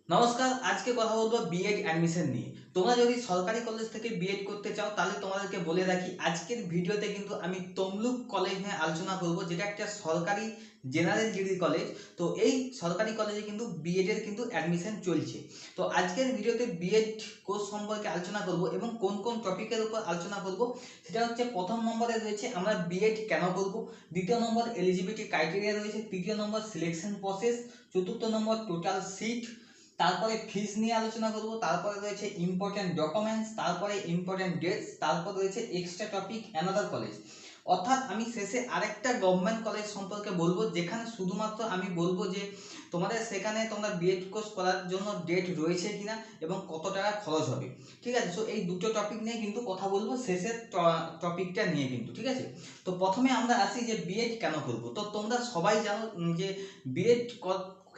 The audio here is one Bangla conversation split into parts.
নমস্কার, আজকে কথা বলবো বিএড অ্যাডমিশন নিয়ে। তোমরা যদি সরকারি কলেজ থেকে বিএড করতে চাও তাহলে তোমাদেরকে বলে রাখি, আজকের ভিডিওতে কিন্তু আমি তমলুক কলেজ নিয়ে আলোচনা করব, যেটা একটা সরকারি জেনারেল ডিগ্রি কলেজ। তো এই সরকারি কলেজে কিন্তু বিএড এর কিন্তু অ্যাডমিশন চলছে। তো আজকের ভিডিওতে বিএড কোর্স সম্পর্কে আলোচনা করব এবং কোন কোন টপিকের উপর আলোচনা করব সেটা হচ্ছে, প্রথম নম্বরে রয়েছে আমরা বিএড কেন করব, দ্বিতীয় নম্বর এলিজিবিলিটি ক্রাইটেরিয়া রয়েছে, তৃতীয় নম্বর সিলেকশন প্রসেস, চতুর্থ নম্বর টোটাল সিট, তারপরে ফিস নিয়ে আলোচনা করব, তারপরে রয়েছে ইম্পর্টেন্ট ডকুমেন্টস, তারপরে ইম্পর্টেন্ট ডেটস, তারপর রয়েছে এক্সট্রা টপিক অ্যানাদার কলেজ। অর্থাৎ আমি শেষে আরেকটা গভর্নমেন্ট কলেজ সম্পর্কে বলবো, যেখানে শুধুমাত্র আমি বলবো যে তোমাদের সেখানে তোমরা বিএড কোর্স করার জন্য ডেট রয়েছে কিনা এবং কত টাকা খরচ হবে। ঠিক আছে, সো এই দুটো টপিক নিয়ে কিন্তু কথা বলবো শেষের টপিকটা নিয়ে কিন্তু। ঠিক আছে, তো প্রথমে আমরা আসি যে বিএড কেন করব। তো তোমরা সবাই জানো যে বিএড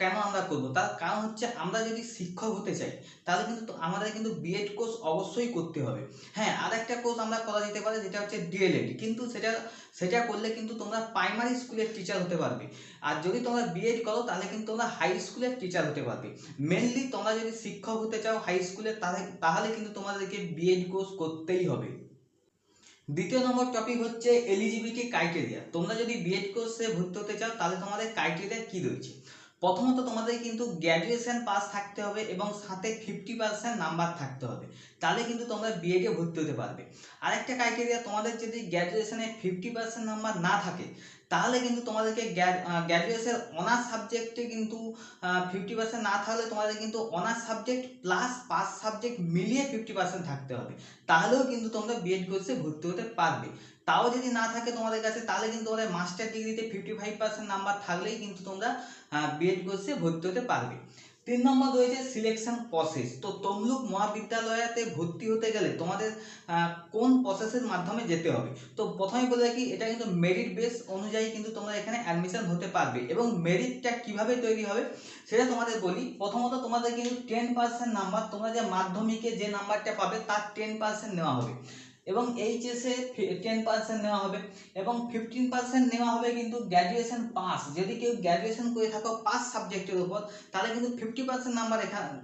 কেন আমরা করবো, তার কারণ হচ্ছে আমরা যদি শিক্ষক হতে চাই তাহলে কিন্তু আমাদের কিন্তু বিএড কোর্স অবশ্যই করতে হবে। হ্যাঁ, আর একটা কোর্স আমরা করা যেতে পারে, যেটা হচ্ছে ডিএলএড, কিন্তু সেটা করলে কিন্তু তোমরা প্রাইমারি স্কুলের টিচার হতে পারবে। আর যদি তোমরা বিএড করো তাহলে কিন্তু তোমরা হাই স্কুলের টিচার হতে পারবে। মেনলি তোমরা যদি শিক্ষক হতে চাও হাই স্কুলের, তাহলে কিন্তু তোমাদেরকে বিএড কোর্স করতেই হবে। দ্বিতীয় নম্বর টপিক হচ্ছে এলিজিবিলিটি ক্রাইটেরিয়া। তোমরা যদি বিএড কোর্সে ভর্তি হতে চাও তাহলে তোমাদের ক্রাইটেরিয়া কি রয়েছে। প্রথমত তোমাদের কিন্তু গ্র্যাজুয়েশন পাস থাকতে হবে এবং সাথে 50% নাম্বার থাকতে হবে, তাহলে কিন্তু তোমরা বিএডে ভর্তি হতে পারবে। আরেকটা ক্রাইটেরিয়া, তোমাদের যদি গ্র্যাজুয়েশনে 50% নাম্বার না থাকে তাহলে কিন্তু তোমাদেরকে গ্র্যাজুয়েশন অনার্স সাবজেক্টে কিন্তু 50% না থাকলে তোমাদের কিন্তু honours subject plus pass subject মিলিয়ে 50% থাকতে হবে, তাহলেও কিন্তু তোমরা বিএড কোর্সে ভর্তি হতে পারবে। তাও যদি না থাকে তোমাদের কাছে, তাহলে কিন্তু তোমাদের মাস্টার ডিগ্রিতে 55% নাম্বার থাকলেই কিন্তু তোমরা বিএড কোর্সে ভর্তি হতে পারবে। 3 নম্বর রয়েছে সিলেকশন প্রসেস। তো তমলুক মহাবিদ্যালয়তে ভর্তি হতে গেলে তোমাদের কোন প্রসেসের মাধ্যমে যেতে হবে। তো প্রথমে বলে রাখি, এটা কিন্তু মেরিট বেস অনুযায়ী কিন্তু তোমরা এখানে অ্যাডমিশন হতে পারবে এবং মেরিটটা কিভাবে তৈরি হবে সেটা তোমাদের বলি। প্রথমত তোমাদের কিন্তু 10% নাম্বার, তোমরা যে মাধ্যমিকে যে নাম্বারটা পাবে তার 10% নেওয়া হবে এবং এইচএসে 10% নেওয়া হবে এবং 15% নেওয়া হবে কিন্তু গ্র্যাজুয়েশন পাস। যদি কেউ গ্র্যাজুয়েশন করে থাকো পাস সাবজেক্টের উপর, তাহলে কিন্তু 50% নাম্বার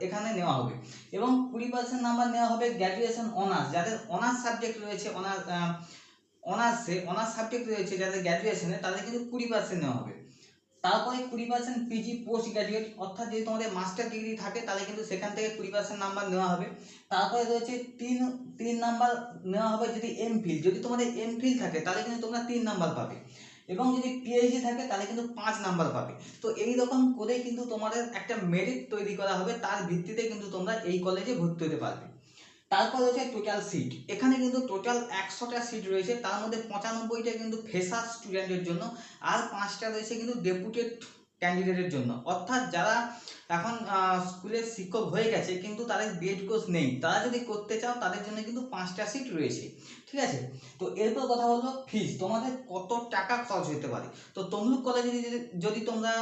এখানে নেওয়া হবে এবং 20% নাম্বার নেওয়া হবে গ্র্যাজুয়েশন অনার্স, যাদের অনার্স সাবজেক্ট রয়েছে, অনার্স সাবজেক্ট রয়েছে যাদের গ্র্যাজুয়েশনে, তাদের কিন্তু 20% নেওয়া হবে। তারপরে 20% পিজি পোস্ট গ্রাজুয়েট, অর্থাৎ যদি তোমাদের মাস্টার ডিগ্রি থাকে তাহলে কিন্তু সেখান থেকে 20% নাম্বার নেওয়া হবে। তারপরে রয়েছে তিন নাম্বার নেওয়া হবে যদি এমফিল, যদি তোমাদের এমফিল থাকে তাহলে কিন্তু তোমরা 3 নাম্বার পাবে এবং যদি পিএইচডি থাকে তাহলে কিন্তু 5 নাম্বার পাবে। তো এই রকম করে কিন্তু তোমাদের একটা মেরিট তৈরি করা হবে, তার ভিত্তিতে কিন্তু তোমরা এই কলেজে ভর্তি হতে পারবে। তারপর রয়েছে টোটাল সিট। এখানে কিন্তু টোটাল 100টা সিট রয়েছে, তার মধ্যে 95টা কিন্তু ফ্রেশার স্টুডেন্টের জন্য আর 5টা রয়েছে কিন্তু ডেপুটেড ক্যান্ডিডেটের জন্য। অর্থাৎ যারা এখন স্কুলের শিক্ষক হয়ে গেছে কিন্তু তাদের বিএড কোর্স নেই, তারা যদি করতে চাও তাদের জন্য কিন্তু 5টা সিট রয়েছে। ঠিক আছে, তো এরপর কথা বলবো ফিস, তোমাদের কত টাকা খরচ হতে পারে। তো তমলুক কলেজে যদি তোমরা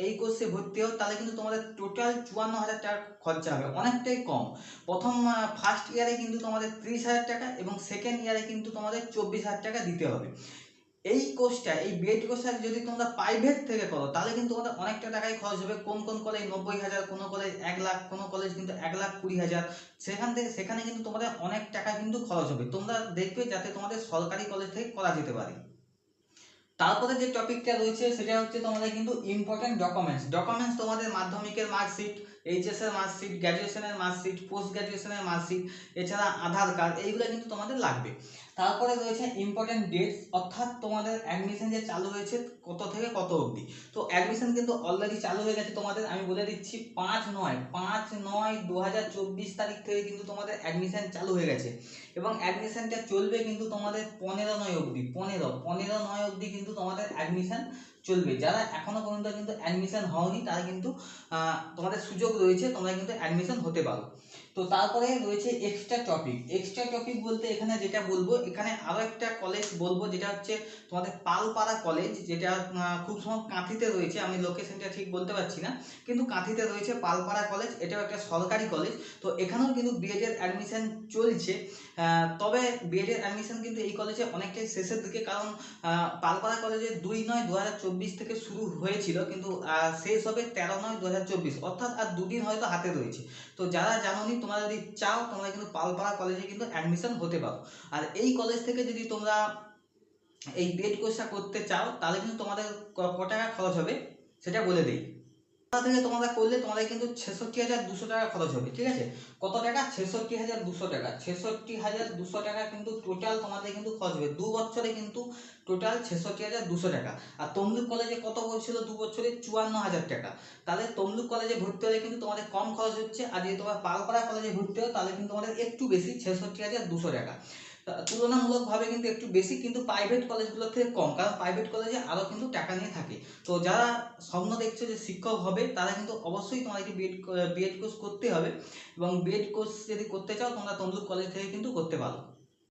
এই কোর্সে ভর্তি হও তাহলে কিন্তু তোমাদের টোটাল 54,000 টাকা খরচা হবে, অনেকটাই কম। প্রথম ফার্স্ট ইয়ারে কিন্তু তোমাদের 30,000 টাকা এবং সেকেন্ড ইয়ারে কিন্তু তোমাদের 24,000 টাকা দিতে হবে। এই কোর্সটা, এই বিএড কোর্সটা যদি তোমরা প্রাইভেট থেকে করো তাহলে কিন্তু তোমাদের অনেকটা টাকাই খরচ হবে। কোন কোন কলেজ 90,000, কোনো কলেজ 1,00,000, কোনো কলেজ কিন্তু 1,20,000। সেখানে কিন্তু তোমাদের অনেক টাকা কিন্তু খরচ হবে। তোমরা দেখবে যাতে তোমাদের সরকারি কলেজ থেকে করা যেতে পারে। তারপরে যে টপিকটা রয়েছে সেটা হচ্ছে তোমাদের কিন্তু ইম্পর্টেন্ট ডকুমেন্টস তোমাদের মাধ্যমিকের মার্কশিট, এইচএস এর মার্কশিট, গ্র্যাজুয়েশনের মার্কশিট, পোস্ট গ্র্যাজুয়েশনের মার্কশিট, এছাড়া আধার কার্ড, এইগুলো কিন্তু তোমাদের লাগবে। তারপরে রয়েছে ইম্পর্টেন্ট ডেটস, অর্থাৎ তোমাদের অ্যাডমিশন যে চালু হয়েছে কত থেকে কত অবধি। তো অ্যাডমিশন কিন্তু অলরেডি চালু হয়ে গেছে তোমাদের, আমি বলে দিচ্ছি 5/9/2024 তারিখ থেকে কিন্তু তোমাদের অ্যাডমিশন চালু হয়ে গেছে এবং অ্যাডমিশনটা চলবে কিন্তু তোমাদের 15/9 অবধি। 15/9 অবধি কিন্তু তোমাদের অ্যাডমিশন চলবে। যারা এখনো পর্যন্ত কিন্তু অ্যাডমিশন হওনি তারা কিন্তু তোমাদের সুযোগ রয়েছে, তোমরা কিন্তু অ্যাডমিশন হতে পারো। তো তারপরে রয়েছে এক্সট্রা টপিক বলতে এখানে যেটা বলবো, এখানে আরো একটা কলেজ বলবো যেটা হচ্ছে তোমাদের পালপাড়া কলেজ, যেটা খুব সময় কাঁথিতে রয়েছে, আমি লোকেশনটা ঠিক বলতে পারছি না, কিন্তু কাঁথিতে রয়েছে পালপাড়া কলেজ। এটাও একটা সরকারি কলেজ। তো এখানেও কিন্তু বিএড এর অ্যাডমিশন চলছে। তবে বিএড এর অ্যাডমিশন কিন্তু এই কলেজে অনেকটাই শেষের দিকে, কারণ পালপাড়া কলেজে 2/9/2024 2024 থেকে শুরু হয়েছিল, কিন্তু শেষ হবে 13/9/2024, অর্থাৎ আর দুদিন হয়তো হাতে রয়েছে। তো যারা জানোনি, তোমরা যদি চাও তোমরা কিন্তু পালপাড়া কলেজে কিন্তু অ্যাডমিশন হতে পারো। আর এই কলেজ থেকে যদি তোমরা এই বিএড কোর্সটা করতে চাও তাহলে কিন্তু তোমাদের ক টাকা খরচ হবে সেটা বলে দিই। থেকে তোমরা করলে তোমাদের কিন্তু 66,200 টাকা খরচ হবে, ঠিক আছে? কত টাকা? 66,200 টাকা। 66,200 টাকা কিন্তু টোটাল তোমাদের কিন্তু খরচ হবে 2 বছরে, কিন্তু টোটাল 66,200 টাকা। আর তমলুক কলেজে কত বলছিল 2 বছরে? 54,000 টাকা। তাহলে তমলুক কলেজে ভর্তি হলে কিন্তু তোমাদের কম খরচ হচ্ছে, আর যদি তোমরা পালপাড়া কলেজে ভর্তি হও তাহলে কিন্তু তোমাদের একটু বেশি, 66,200 টাকা। তুলনামূলকভাবে কিন্তু একটু বেশি, কিন্তু প্রাইভেট কলেজগুলোর থেকে কম, কারণ প্রাইভেট কলেজে আরও কিন্তু টাকা নিয়ে থাকে। তো যারা স্বপ্ন দেখছো যে শিক্ষক হবে তারা কিন্তু অবশ্যই তোমাদেরকে বিএড কোর্স করতে হবে, এবং বিএড কোর্স যদি করতে চাও তোমরা তমলুক কলেজ থেকে কিন্তু করতে পারো।